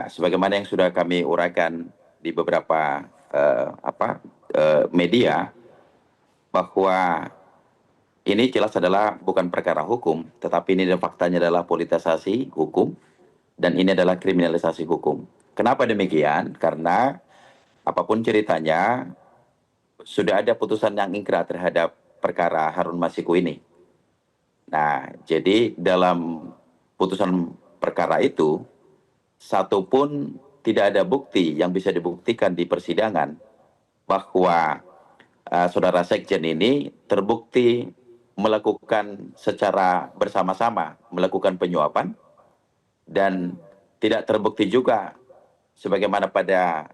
Ya, sebagaimana yang sudah kami uraikan di beberapa media, bahwa ini jelas adalah bukan perkara hukum, tetapi ini faktanya adalah politisasi hukum, dan ini adalah kriminalisasi hukum. Kenapa demikian? Karena apapun ceritanya, sudah ada putusan yang ingkrah terhadap perkara Harun Masiku ini. Nah, jadi dalam putusan perkara itu, satupun tidak ada bukti yang bisa dibuktikan di persidangan bahwa saudara Sekjen ini terbukti melakukan secara bersama-sama melakukan penyuapan, dan tidak terbukti juga sebagaimana pada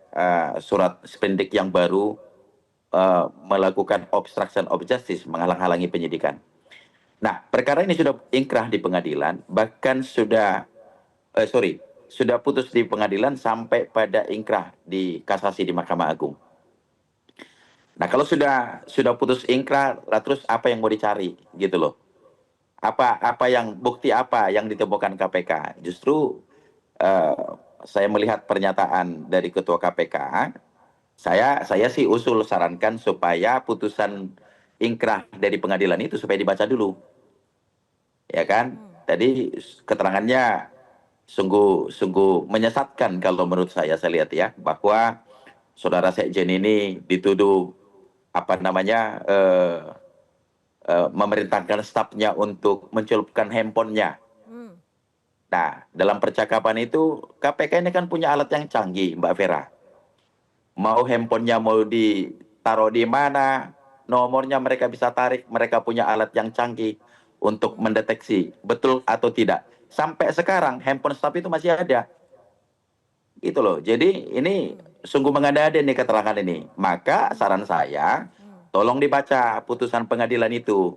surat sprindik yang baru melakukan obstruction of justice, menghalang-halangi penyidikan. Nah, perkara ini sudah ingkrah di pengadilan, bahkan sudah putus di pengadilan sampai pada ingkrah di kasasi di Mahkamah Agung. Nah, kalau sudah putus ingkrah, terus apa yang mau dicari gitu loh? Bukti apa yang ditemukan KPK? Justru saya melihat pernyataan dari Ketua KPK, saya sih sarankan supaya putusan ingkrah dari pengadilan itu supaya dibaca dulu. Ya kan? Tadi keterangannya sungguh menyesatkan kalau menurut saya lihat ya, bahwa saudara Sekjen ini dituduh memerintahkan stafnya untuk mencelupkan handphonenya. Nah, dalam percakapan itu KPK ini kan punya alat yang canggih, Mbak Vera. Mau handphonenya mau ditaruh di mana, nomornya mereka bisa tarik, mereka punya alat yang canggih untuk mendeteksi betul atau tidak. Sampai sekarang handphone staf itu masih ada. Gitu loh. Jadi ini sungguh mengada-ada nih keterangan ini. Maka saran saya, tolong dibaca putusan pengadilan itu.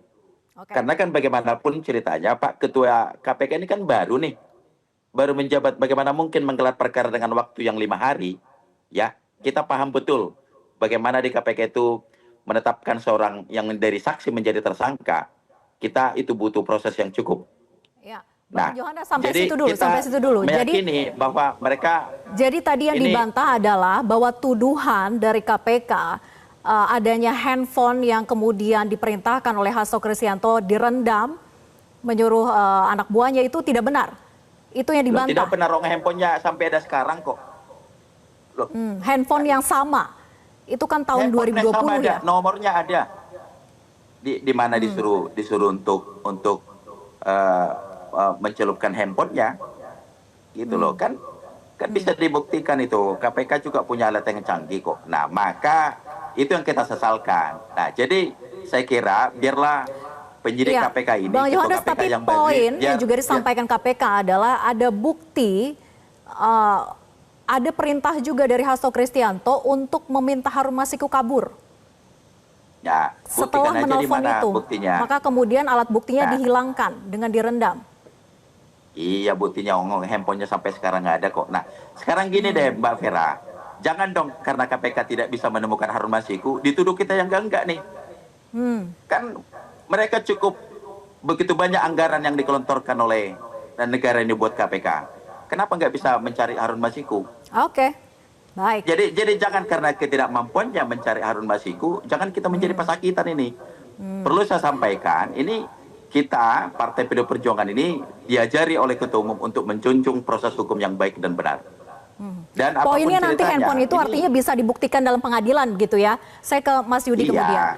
Karena kan bagaimanapun ceritanya Pak Ketua KPK ini kan baru nih. Baru menjabat, bagaimana mungkin menggelar perkara dengan waktu yang 5 hari. Ya, kita paham betul bagaimana di KPK itu menetapkan seorang yang dari saksi menjadi tersangka. Kita itu butuh proses yang cukup. Ya. Bang Johannes, sampai situ dulu. Meyakini bahwa mereka. Jadi tadi yang dibantah adalah bahwa tuduhan dari KPK adanya handphone yang kemudian diperintahkan oleh Hasto Kristianto direndam, menyuruh anak buahnya, itu tidak benar. Itu yang dibantah. Tidak benar, handphonenya sampai ada sekarang kok. Handphone yang sama, itu kan tahun 2020 ya. Nomornya ada. Di mana disuruh untuk mencelupkan handphonenya, gitu loh, kan bisa dibuktikan itu. KPK juga punya alat yang canggih kok. Nah, maka itu yang kita sesalkan. Nah, jadi saya kira biarlah penyidik KPK ini, Bang Johannes, tapi poin yang juga disampaikan KPK adalah ada bukti, ada perintah juga dari Hasto Kristianto untuk meminta Harun Masiku kabur. Ya, setelah menelpon itu, buktinya? Maka kemudian alat buktinya dihilangkan dengan direndam. Iya, buktinya handphonenya sampai sekarang nggak ada kok. Nah, sekarang gini deh Mbak Vera, jangan dong karena KPK tidak bisa menemukan Harun Masiku, dituduh kita yang enggak nih. Kan mereka cukup begitu banyak anggaran yang dikelontorkan oleh dan negara ini buat KPK. Kenapa nggak bisa mencari Harun Masiku? Oke, baik. Jadi jangan karena ketidakmampuannya mencari Harun Masiku, jangan kita menjadi pesakitan ini. Perlu saya sampaikan, ini kita Partai PDI Perjuangan ini diajari oleh Ketua Umum untuk menjunjung proses hukum yang baik dan benar. Dan poinnya nanti handphone itu artinya bisa dibuktikan dalam pengadilan gitu ya. Saya ke Mas Yudi kemudian.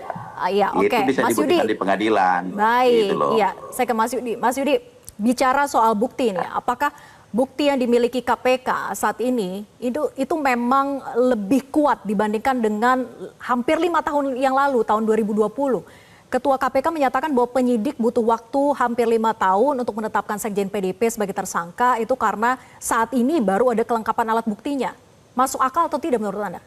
Iya, oke. Itu bisa dibuktikan di pengadilan. Baik, gitu iya. Saya ke Mas Yudi. Mas Yudi, bicara soal bukti ini, apakah bukti yang dimiliki KPK saat ini itu memang lebih kuat dibandingkan dengan hampir 5 tahun yang lalu, tahun 2020? Ketua KPK menyatakan bahwa penyidik butuh waktu hampir 5 tahun untuk menetapkan Sekjen PDIP sebagai tersangka, itu karena saat ini baru ada kelengkapan alat buktinya. Masuk akal atau tidak menurut Anda?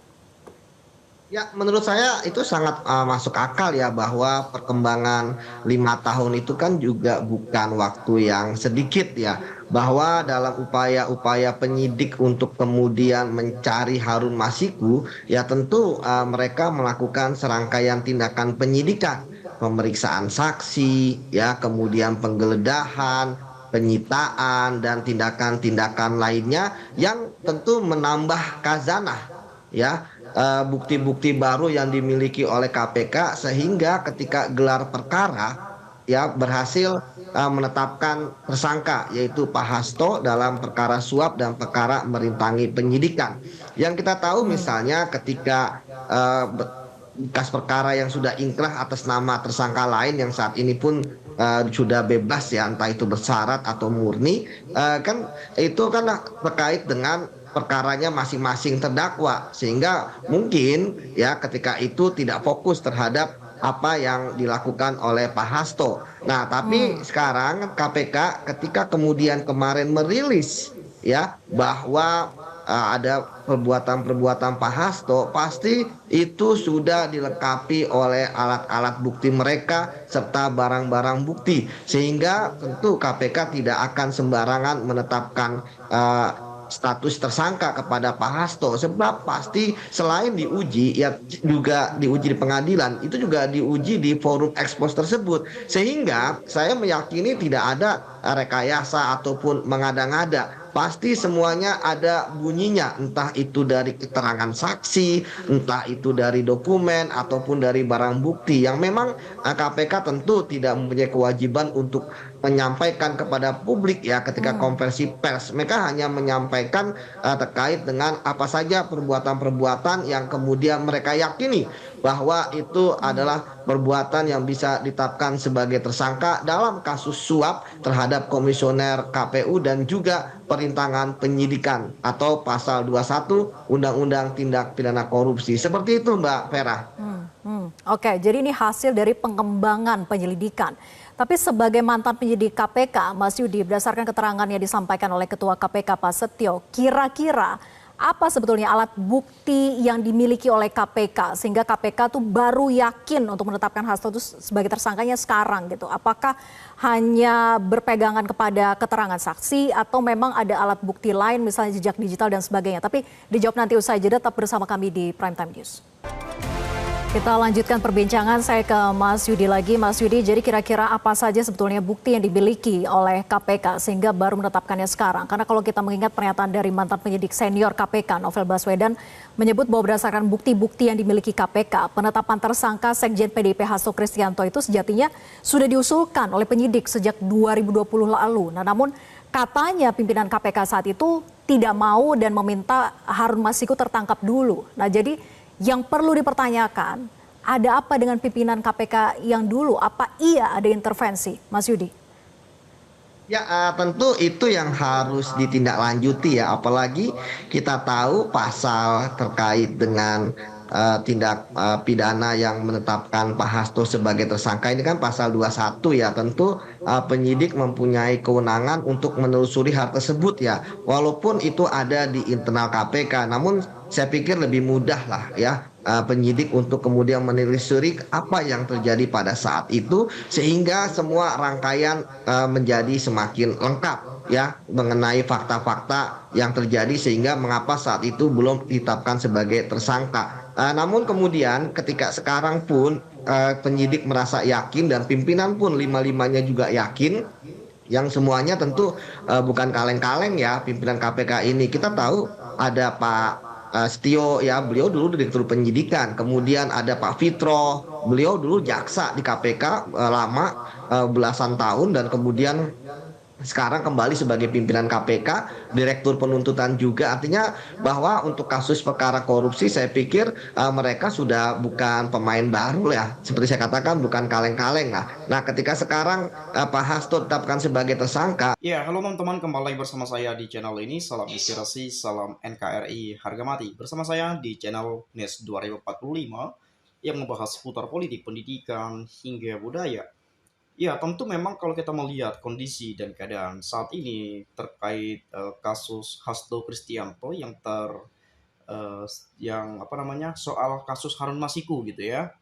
Ya, menurut saya itu sangat masuk akal ya, bahwa perkembangan 5 tahun itu kan juga bukan waktu yang sedikit ya. Bahwa dalam upaya-upaya penyidik untuk kemudian mencari Harun Masiku, ya tentu mereka melakukan serangkaian tindakan penyidikan. Pemeriksaan saksi, ya, kemudian penggeledahan, penyitaan dan tindakan-tindakan lainnya yang tentu menambah khazanah ya, bukti-bukti baru yang dimiliki oleh KPK sehingga ketika gelar perkara ya berhasil menetapkan tersangka yaitu Pak Hasto dalam perkara suap dan perkara merintangi penyidikan. Yang kita tahu misalnya ketika bekas perkara yang sudah ingkrah atas nama tersangka lain yang saat ini pun sudah bebas ya, entah itu bersyarat atau murni, kan itu kan terkait dengan perkaranya masing-masing terdakwa sehingga mungkin ya ketika itu tidak fokus terhadap apa yang dilakukan oleh Pak Hasto. Nah, tapi sekarang KPK ketika kemudian kemarin merilis ya bahwa ada perbuatan-perbuatan Pak Hasto, pasti itu sudah dilengkapi oleh alat-alat bukti mereka serta barang-barang bukti, sehingga tentu KPK tidak akan sembarangan menetapkan status tersangka kepada Pak Hasto, sebab pasti selain diuji ya juga diuji di pengadilan, itu juga diuji di forum ekspos tersebut, sehingga saya meyakini tidak ada rekayasa ataupun mengada-ngada. Pasti semuanya ada bunyinya, entah itu dari keterangan saksi, entah itu dari dokumen ataupun dari barang bukti yang memang KPK tentu tidak mempunyai kewajiban untuk menyampaikan kepada publik ya ketika konversi pers. Mereka hanya menyampaikan terkait dengan apa saja perbuatan-perbuatan yang kemudian mereka yakini bahwa itu adalah perbuatan yang bisa ditetapkan sebagai tersangka dalam kasus suap terhadap komisioner KPU dan juga perintangan penyidikan atau pasal 21 Undang-Undang Tindak Pidana Korupsi. Seperti itu Mbak Vera. Oke, jadi ini hasil dari pengembangan penyelidikan. Tapi sebagai mantan penyidik KPK, Mas Yudi, berdasarkan keterangan yang disampaikan oleh Ketua KPK Pak Setio, kira-kira apa sebetulnya alat bukti yang dimiliki oleh KPK sehingga KPK tuh baru yakin untuk menetapkan Hasto itu sebagai tersangkanya sekarang gitu? Apakah hanya berpegangan kepada keterangan saksi atau memang ada alat bukti lain misalnya jejak digital dan sebagainya? Tapi dijawab nanti usai jeda, tetap bersama kami di Prime Time News. Kita lanjutkan perbincangan, saya ke Mas Yudi lagi. Mas Yudi, jadi kira-kira apa saja sebetulnya bukti yang dimiliki oleh KPK sehingga baru menetapkannya sekarang? Karena kalau kita mengingat pernyataan dari mantan penyidik senior KPK, Novel Baswedan, menyebut bahwa berdasarkan bukti-bukti yang dimiliki KPK, penetapan tersangka Sekjen PDIP Hasto Kristianto itu sejatinya sudah diusulkan oleh penyidik sejak 2020 lalu. Nah, namun katanya pimpinan KPK saat itu tidak mau dan meminta Harun Masiku tertangkap dulu. Nah, jadi yang perlu dipertanyakan, ada apa dengan pimpinan KPK yang dulu? Apa iya ada intervensi, Mas Yudi? Ya, tentu itu yang harus ditindaklanjuti ya, apalagi kita tahu pasal terkait dengan tindak pidana yang menetapkan Pak Hasto sebagai tersangka ini kan pasal 21 ya, tentu penyidik mempunyai kewenangan untuk menelusuri hal tersebut ya, walaupun itu ada di internal KPK, namun saya pikir lebih mudah lah ya penyidik untuk kemudian menelusuri apa yang terjadi pada saat itu sehingga semua rangkaian menjadi semakin lengkap ya mengenai fakta-fakta yang terjadi sehingga mengapa saat itu belum ditetapkan sebagai tersangka. Namun kemudian ketika sekarang pun penyidik merasa yakin dan pimpinan pun lima-limanya juga yakin, yang semuanya tentu bukan kaleng-kaleng ya pimpinan KPK ini. Kita tahu ada Pak Setio ya, beliau dulu direktur penyidikan, kemudian ada Pak Fitro, beliau dulu jaksa di KPK lama belasan tahun dan kemudian sekarang kembali sebagai pimpinan KPK, direktur penuntutan juga. Artinya bahwa untuk kasus perkara korupsi saya pikir mereka sudah bukan pemain baru ya. Seperti saya katakan bukan kaleng-kaleng lah. Nah, ketika sekarang Pak Hasto ditetapkan sebagai tersangka. Ya, halo teman-teman, kembali bersama saya di channel ini. Salam inspirasi, salam NKRI harga mati. Bersama saya di channel NES 2045 yang membahas seputar politik, pendidikan, hingga budaya. Ya, tentu memang kalau kita melihat kondisi dan keadaan saat ini terkait kasus Hasto Kristianto eh, yang apa namanya soal kasus Harun Masiku gitu ya,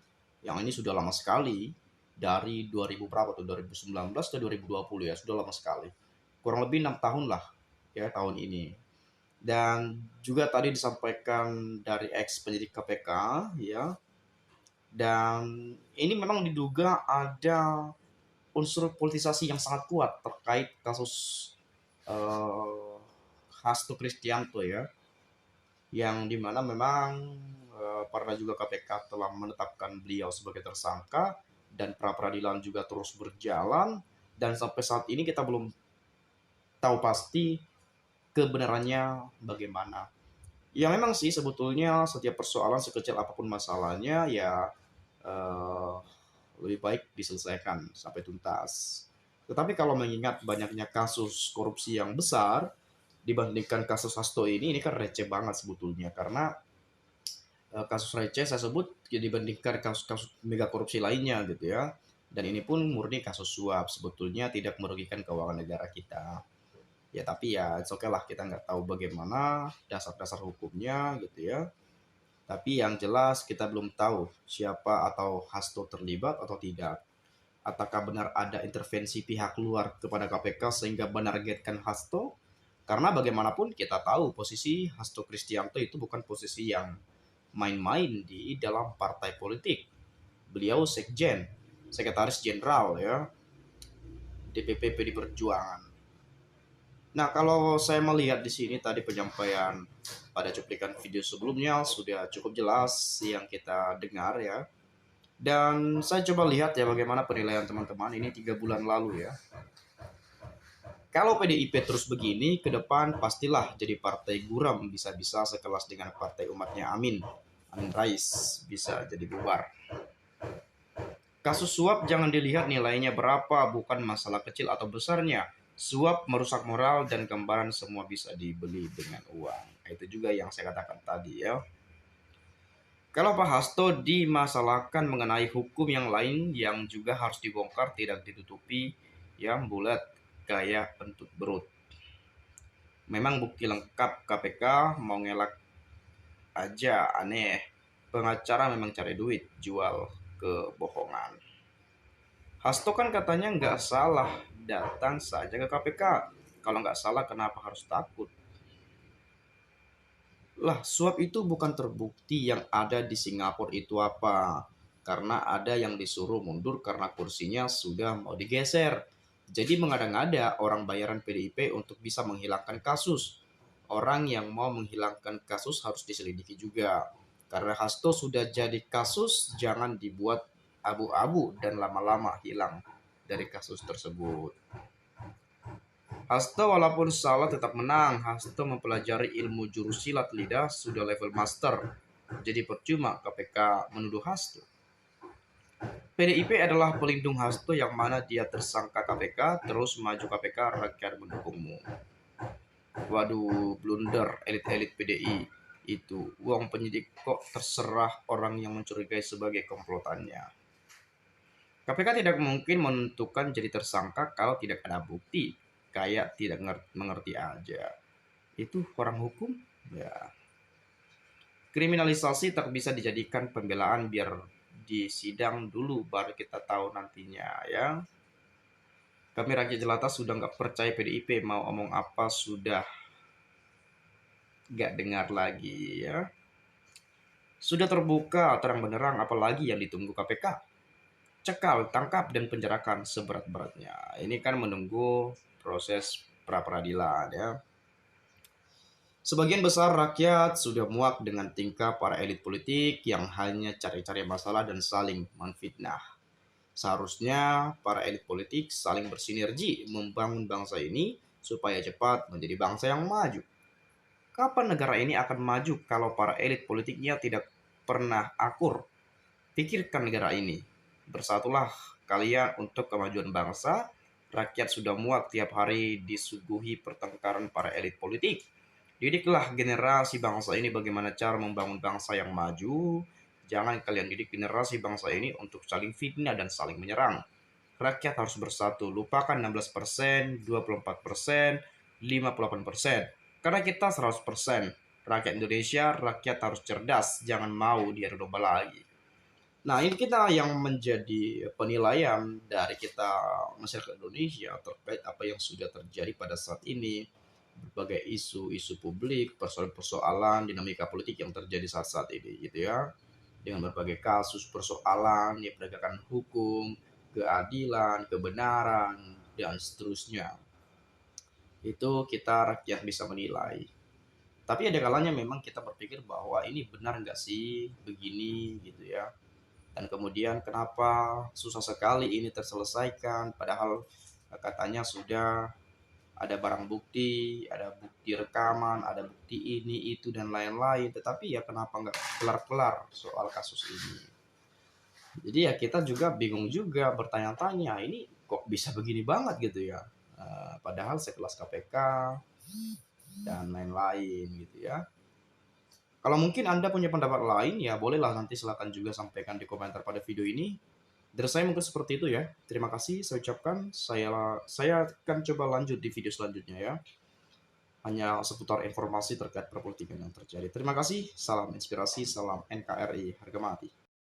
yang ini sudah lama sekali dari 2000 berapa tuh 2019 ke 2020 ya, sudah lama sekali, kurang lebih 6 tahun lah ya tahun ini. Dan juga tadi disampaikan dari ex penyidik KPK ya, dan ini memang diduga ada unsur politisasi yang sangat kuat terkait kasus Hasto Kristianto ya, yang dimana memang pernah juga KPK telah menetapkan beliau sebagai tersangka dan pra peradilan juga terus berjalan, dan sampai saat ini kita belum tahu pasti kebenarannya bagaimana. Ya memang sih sebetulnya setiap persoalan sekecil apapun masalahnya ya eh, lebih baik diselesaikan sampai tuntas. Tetapi kalau mengingat banyaknya kasus korupsi yang besar dibandingkan kasus Hasto ini kan receh banget sebetulnya, karena kasus receh saya sebut ya, dibandingkan kasus-kasus mega korupsi lainnya gitu ya. Dan ini pun murni kasus suap, sebetulnya tidak merugikan keuangan negara kita. Ya tapi ya it's okay lah, kita nggak tahu bagaimana dasar-dasar hukumnya gitu ya. Tapi yang jelas kita belum tahu siapa atau Hasto terlibat atau tidak. Apakah benar ada intervensi pihak luar kepada KPK sehingga menargetkan Hasto? Karena bagaimanapun kita tahu posisi Hasto Kristianto itu bukan posisi yang main-main di dalam partai politik. Beliau sekjen, sekretaris jenderal ya, DPP PD Perjuangan. Nah, kalau saya melihat di sini tadi penyampaian pada cuplikan video sebelumnya sudah cukup jelas yang kita dengar ya. Dan saya coba lihat ya bagaimana penilaian teman-teman ini 3 bulan lalu ya. Kalau PDIP terus begini, ke depan pastilah jadi partai guram, bisa-bisa sekelas dengan partai umatnya Amin Rais, bisa jadi bubar. Kasus suap jangan dilihat nilainya berapa, bukan masalah kecil atau besarnya. Suap merusak moral dan gambaran semua bisa dibeli dengan uang. Itu juga yang saya katakan tadi ya. Kalau Pak Hasto dimasalahkan mengenai hukum yang lain yang juga harus dibongkar, tidak ditutupi, yang bulat kayak bentuk berut. Memang bukti lengkap KPK, mau ngelak aja aneh. Pengacara memang cari duit, jual kebohongan. Hasto kan katanya nggak salah, datang saja ke KPK. Kalau nggak salah kenapa harus takut? Lah, suap itu bukan terbukti. Yang ada di Singapura itu apa? Karena ada yang disuruh mundur karena kursinya sudah mau digeser. Jadi mengada-ngada orang bayaran PDIP untuk bisa menghilangkan kasus. Orang yang mau menghilangkan kasus harus diselidiki juga. Karena Hasto sudah jadi kasus, jangan dibuat abu-abu dan lama-lama hilang dari kasus tersebut. Hasto walaupun salah tetap menang. Hasto mempelajari ilmu jurus silat lidah sudah level master. Jadi percuma KPK menuduh Hasto. PDIP adalah pelindung Hasto yang mana dia tersangka KPK, terus maju KPK, rakyat mendukungmu. Waduh, blunder elit-elit PDI itu. Uang penyidik kok terserah orang yang mencurigai sebagai komplotannya. KPK tidak mungkin menentukan jadi tersangka kalau tidak ada bukti. Kayak tidak mengerti aja. Itu orang hukum? Ya. Kriminalisasi tak bisa dijadikan pembelaan, biar di sidang dulu baru kita tahu nantinya ya. Kami rakyat jelata sudah nggak percaya PDIP, mau omong apa sudah nggak dengar lagi ya. Sudah terbuka terang benderang, apalagi yang ditunggu KPK. Cekal, tangkap, dan penjarakan seberat-beratnya. Ini kan menunggu proses pra peradilan ya. Sebagian besar rakyat sudah muak dengan tingkah para elit politik yang hanya cari-cari masalah dan saling menfitnah. Seharusnya para elit politik saling bersinergi membangun bangsa ini supaya cepat menjadi bangsa yang maju. Kapan negara ini akan maju kalau para elit politiknya tidak pernah akur? Pikirkan negara ini. Bersatulah kalian untuk kemajuan bangsa. Rakyat sudah muak tiap hari disuguhi pertengkaran para elit politik. Didiklah generasi bangsa ini bagaimana cara membangun bangsa yang maju. Jangan kalian didik generasi bangsa ini untuk saling fitnah dan saling menyerang. Rakyat harus bersatu. Lupakan 16%, 24%, 58%. Karena kita 100%. Rakyat Indonesia, rakyat harus cerdas. Jangan mau diadu domba lagi. Nah, ini kita yang menjadi penilaian dari kita masyarakat Indonesia terkait apa yang sudah terjadi pada saat ini. Berbagai isu-isu publik, persoalan-persoalan, dinamika politik yang terjadi saat-saat ini gitu ya. Dengan berbagai kasus, persoalan, ya penegakan hukum, keadilan, kebenaran, dan seterusnya. Itu kita rakyat bisa menilai. Tapi ada kalanya memang kita berpikir bahwa ini benar nggak sih begini gitu ya. Dan kemudian kenapa susah sekali ini terselesaikan padahal katanya sudah ada barang bukti, ada bukti rekaman, ada bukti ini, itu, dan lain-lain. Tetapi ya kenapa nggak kelar-kelar soal kasus ini. Jadi ya kita juga bingung juga bertanya-tanya, ini kok bisa begini banget gitu ya. Padahal sekelas KPK dan lain-lain gitu ya. Kalau mungkin Anda punya pendapat lain, ya bolehlah nanti silakan juga sampaikan di komentar pada video ini. Dari saya mungkin seperti itu ya. Terima kasih saya ucapkan. Saya akan coba lanjut di video selanjutnya ya. Hanya seputar informasi terkait perpolitikan yang terjadi. Terima kasih. Salam inspirasi, salam NKRI. Harga mati.